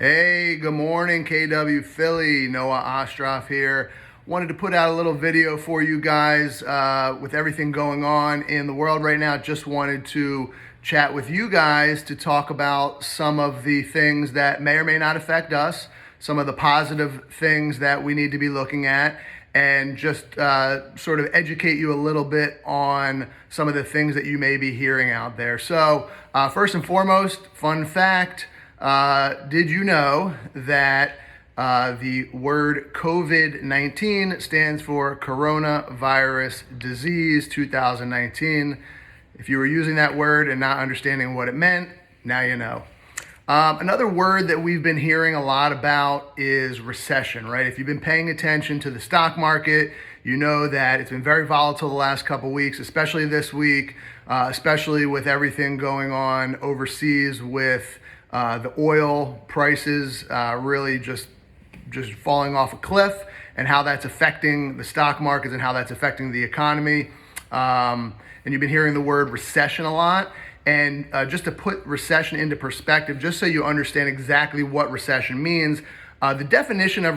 Hey, good morning, KW Philly. Noah Ostroff here. Wanted to put out a little video for you guys with everything going on in the world right now. Just wanted to chat with you guys to talk about some of the things that may or may not affect us, some of the positive things that we need to be looking at, and just sort of educate you a little bit on some of the things that you may be hearing out there. So first and foremost, fun fact, did you know that the word COVID-19 stands for Coronavirus Disease 2019? If you were using that word and not understanding what it meant, now you know. Another word that we've been hearing a lot about is recession, right? If you've been paying attention to the stock market, you know that it's been very volatile the last couple weeks, especially this week, especially with everything going on overseas with the oil prices really just falling off a cliff, and how that's affecting the stock markets and how that's affecting the economy. And you've been hearing the word recession a lot. And just to put recession into perspective, just so you understand exactly what recession means, the definition of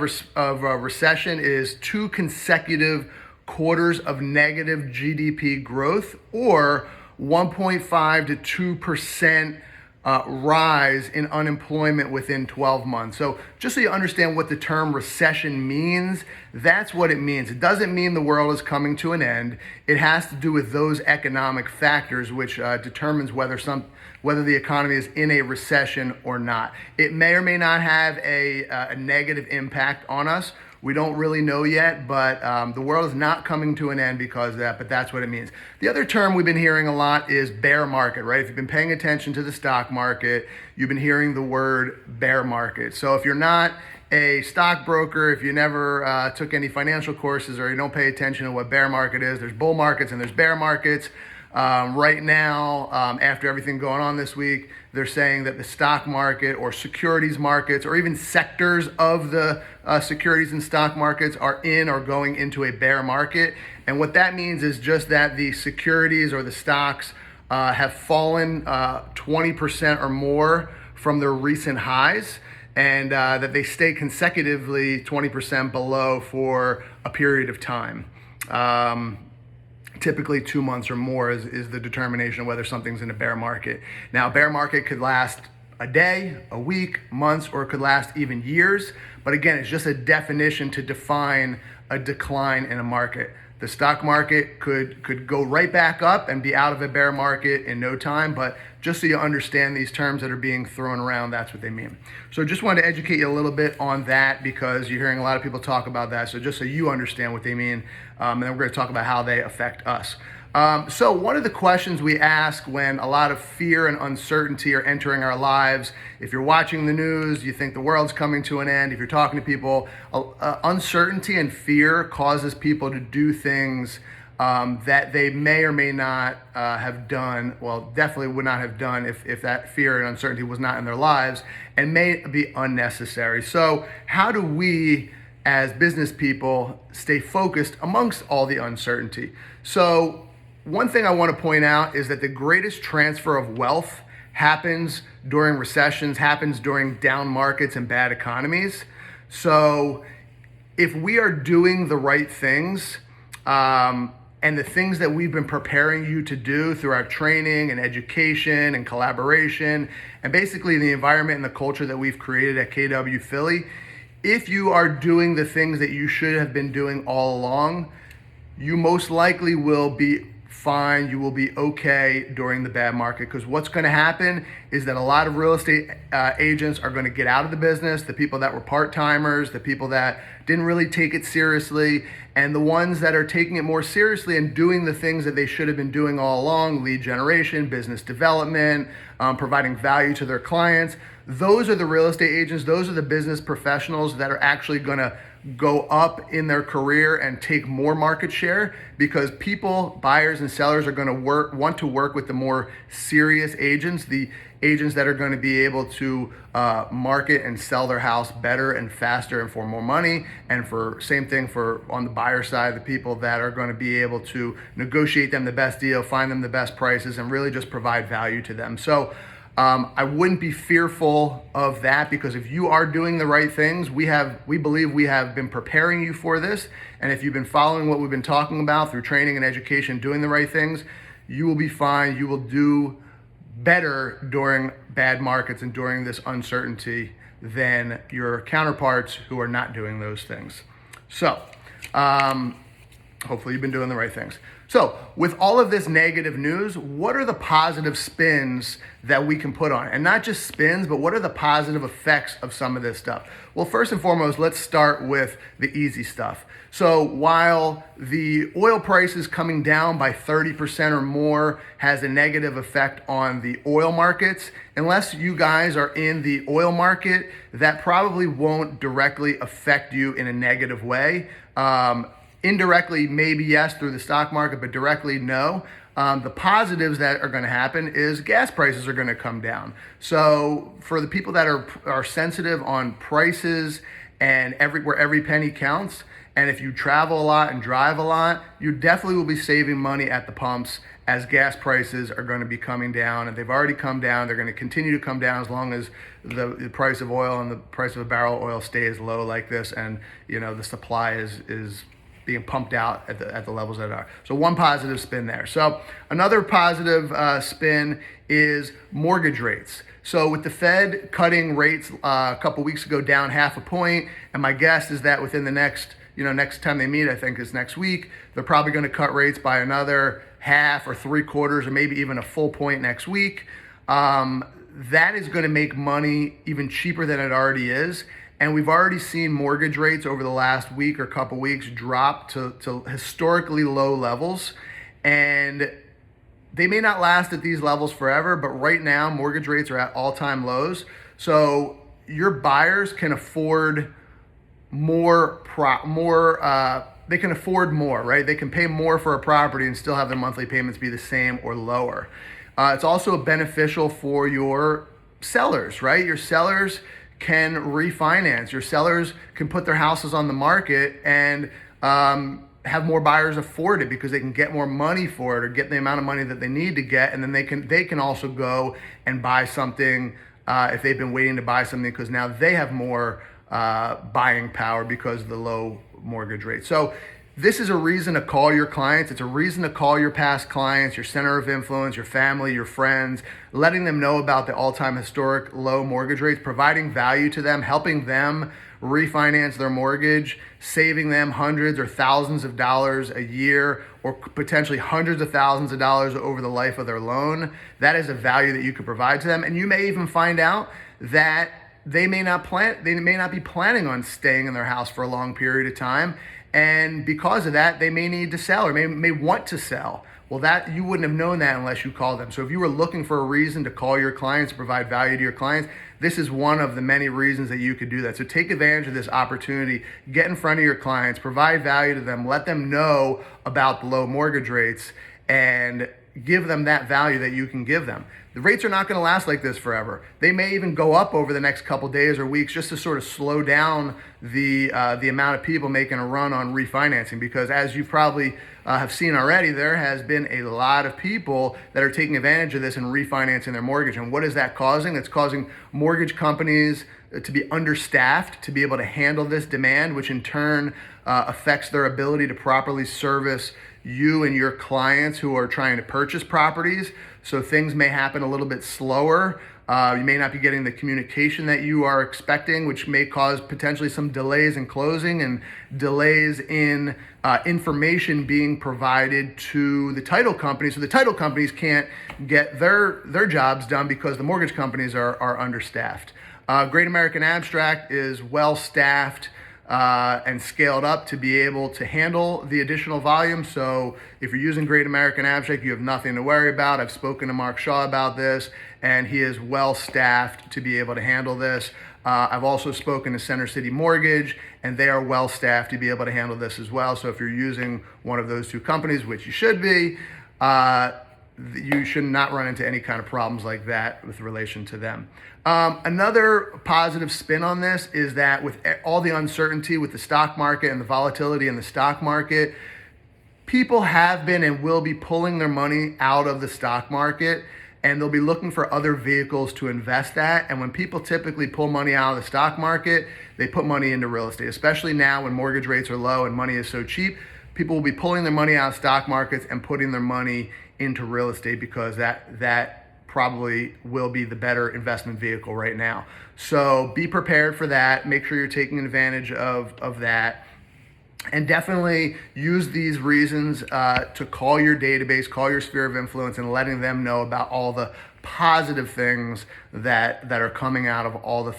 recession is 2 consecutive quarters of negative GDP growth, or 1.5 to 2% rise in unemployment within 12 months. So just so you understand what the term recession means, that's what it means. It doesn't mean the world is coming to an end. It has to do with those economic factors which determines whether the economy is in a recession or not. It may or may not have a negative impact on us. We don't really know yet, but the world is not coming to an end because of that, but that's what it means. The other term we've been hearing a lot is bear market, right? If you've been paying attention to the stock market, you've been hearing the word bear market. So if you're not a stockbroker, if you never took any financial courses, or you don't pay attention to what bear market is, there's bull markets and there's bear markets. Right now, after everything going on this week, they're saying that the stock market or securities markets, or even sectors of the securities and stock markets, are in or going into a bear market. And what that means is just that the securities or the stocks have fallen 20% or more from their recent highs, and that they stay consecutively 20% below for a period of time. Typically 2 months or more is the determination of whether something's in a bear market. Now, a bear market could last a day, a week, months, or it could last even years. But again, it's just a definition to define a decline in a market. The stock market could go right back up and be out of a bear market in no time, but just so you understand these terms that are being thrown around, that's what they mean. So just wanted to educate you a little bit on that, because you're hearing a lot of people talk about that. So just so you understand what they mean, and then we're going to talk about how they affect us. So one of the questions we ask when a lot of fear and uncertainty are entering our lives, if you're watching the news, you think the world's coming to an end, if you're talking to people, uncertainty and fear causes people to do things that they may or may not have done, well, definitely would not have done if that fear and uncertainty was not in their lives, and may be unnecessary. So how do we as business people stay focused amongst all the uncertainty? So one thing I want to point out is that the greatest transfer of wealth happens during recessions, happens during down markets and bad economies. So if we are doing the right things, and the things that we've been preparing you to do through our training and education and collaboration, and basically the environment and the culture that we've created at KW Philly, if you are doing the things that you should have been doing all along, you most likely will be fine, you will be okay during the bad market. Because what's going to happen is that a lot of real estate agents are going to get out of the business, the people that were part-timers, the people that didn't really take it seriously, and the ones that are taking it more seriously and doing the things that they should have been doing all along: lead generation, business development, providing value to their clients. Those are the real estate agents, those are the business professionals that are actually going to go up in their career and take more market share, because people, buyers and sellers, are going to want to work with the more serious agents, the agents that are going to be able to market and sell their house better and faster and for more money. And for same thing for on the buyer side, the people that are going to be able to negotiate them the best deal, find them the best prices, and really just provide value to them. So I wouldn't be fearful of that, because if you are doing the right things, we believe we have been preparing you for this. And if you've been following what we've been talking about through training and education, doing the right things, you will be fine. You will do better during bad markets and during this uncertainty than your counterparts who are not doing those things. So, hopefully you've been doing the right things. So with all of this negative news, what are the positive spins that we can put on it? And not just spins, but what are the positive effects of some of this stuff? Well, first and foremost, let's start with the easy stuff. So while the oil prices coming down by 30% or more has a negative effect on the oil markets, unless you guys are in the oil market, that probably won't directly affect you in a negative way. Indirectly, maybe yes, through the stock market, but directly, no. The positives that are going to happen is gas prices are going to come down. So for the people that are sensitive on prices and where every penny counts, and if you travel a lot and drive a lot, you definitely will be saving money at the pumps, as gas prices are going to be coming down, and they've already come down. They're going to continue to come down as long as the price of oil and the price of a barrel of oil stays low like this, and the supply is being pumped out at the levels that are. So one positive spin there. So another positive spin is mortgage rates. So with the Fed cutting rates a couple weeks ago down 0.5 point, and my guess is that within the next time they meet, I think is next week, they're probably going to cut rates by another 0.5 or 0.75 or maybe even a full point next week. That is going to make money even cheaper than it already is. And we've already seen mortgage rates over the last week or couple weeks drop to historically low levels. And they may not last at these levels forever, but right now mortgage rates are at all-time lows. So your buyers can afford they can afford more, right? They can pay more for a property and still have their monthly payments be the same or lower. It's also beneficial for your sellers, right? Your sellers can refinance. Your sellers can put their houses on the market and have more buyers afford it, because they can get more money for it or get the amount of money that they need to get, and then they can also go and buy something if they've been waiting to buy something, because now they have more buying power because of the low mortgage rate. So this is a reason to call your clients. It's a reason to call your past clients, your center of influence, your family, your friends, letting them know about the all-time historic low mortgage rates, providing value to them, helping them refinance their mortgage, saving them hundreds or thousands of dollars a year, or potentially hundreds of thousands of dollars over the life of their loan. That is a value that you could provide to them. And you may even find out that they may not be planning on staying in their house for a long period of time. And because of that, they may need to sell or may want to sell. Well, that you wouldn't have known that unless you called them. So if you were looking for a reason to call your clients, to provide value to your clients, this is one of the many reasons that you could do that. So take advantage of this opportunity, get in front of your clients, provide value to them, let them know about the low mortgage rates, and give them that value that you can give them. The rates are not going to last like this forever. They may even go up over the next couple days or weeks, just to sort of slow down the amount of people making a run on refinancing. Because as you probably have seen already, there has been a lot of people that are taking advantage of this and refinancing their mortgage. And what is that causing? It's causing mortgage companies to be understaffed to be able to handle this demand, which in turn affects their ability to properly service you and your clients who are trying to purchase properties. So things may happen a little bit slower. You may not be getting the communication that you are expecting, which may cause potentially some delays in closing and delays in information being provided to the title companies. So the title companies can't get their jobs done because the mortgage companies are understaffed. Great American Abstract is well staffed and scaled up to be able to handle the additional volume. So if you're using Great American Abstract, you have nothing to worry about. I've spoken to Mark Shaw about this, and he is well staffed to be able to handle this. I've also spoken to Center City Mortgage, and they are well staffed to be able to handle this as well. So if you're using one of those two companies, which you should be, you should not run into any kind of problems like that with relation to them. Another positive spin on this is that with all the uncertainty with the stock market and the volatility in the stock market, people have been and will be pulling their money out of the stock market. and they'll be looking for other vehicles to invest at. And when people typically pull money out of the stock market, they put money into real estate, especially now when mortgage rates are low and money is so cheap. People will be pulling their money out of stock markets and putting their money into real estate because that probably will be the better investment vehicle right now. So be prepared for that. Make sure you're taking advantage of that. And definitely use these reasons to call your database, call your sphere of influence, and letting them know about all the positive things that are coming out of all the,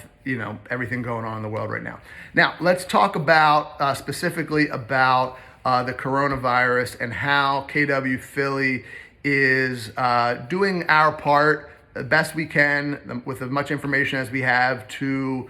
everything going on in the world right now. Now, let's talk about specifically about the coronavirus and how KW Philly is doing our part the best we can with as much information as we have to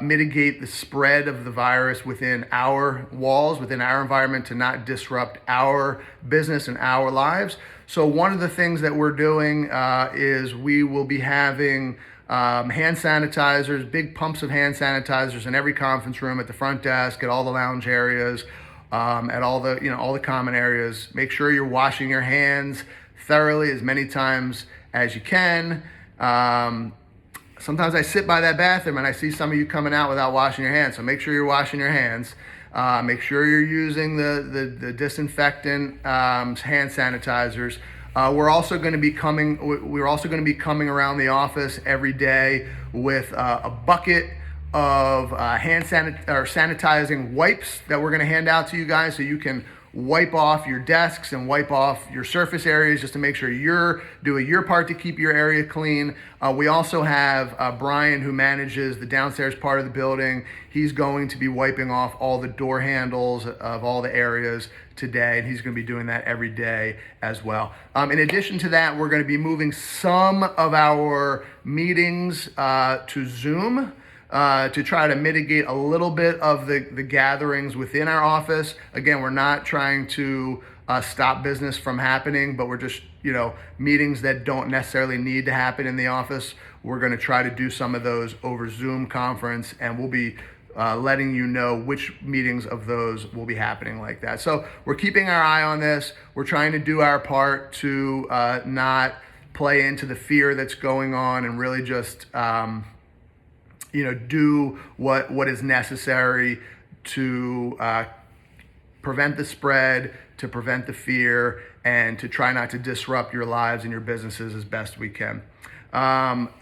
mitigate the spread of the virus within our walls, within our environment, to not disrupt our business and our lives. So one of the things that we're doing is we will be having hand sanitizers, big pumps of hand sanitizers in every conference room, at the front desk, at all the lounge areas, at all the common areas. Make sure you're washing your hands thoroughly as many times as you can. Sometimes I sit by that bathroom and I see some of you coming out without washing your hands. So make sure you're washing your hands. Make sure you're using the disinfectant hand sanitizers. We're also going to be coming around the office every day with a bucket of sanitizing wipes that we're going to hand out to you guys, so you can wipe off your desks and wipe off your surface areas, just to make sure you're doing your part to keep your area clean. We also have Brian, who manages the downstairs part of the building. He's going to be wiping off all the door handles of all the areas today, and he's going to be doing that every day as well. In addition to that, we're going to be moving some of our meetings to Zoom, to try to mitigate a little bit of the gatherings within our office. Again, we're not trying to stop business from happening, but we're just, meetings that don't necessarily need to happen in the office, we're going to try to do some of those over Zoom conference, and we'll be letting you know which meetings of those will be happening like that. So we're keeping our eye on this. We're trying to do our part to not play into the fear that's going on, and really just do what is necessary to prevent the spread, to prevent the fear, and to try not to disrupt your lives and your businesses as best we can.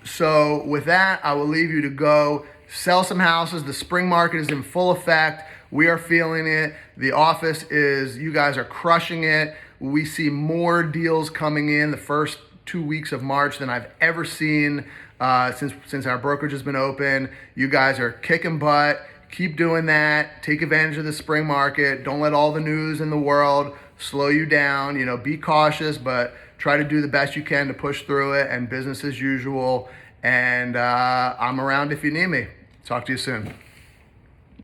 So with that, I will leave you to go sell some houses. The spring market is in full effect. We are feeling it. The office you guys are crushing it. We see more deals coming in the first 2 weeks of March than I've ever seen since our brokerage has been open. You guys are kicking butt. Keep doing that. Take advantage of the spring market. Don't let all the news in the world slow you down. Be cautious, but try to do the best you can to push through it, and business as usual. And I'm around if you need me. Talk to you soon.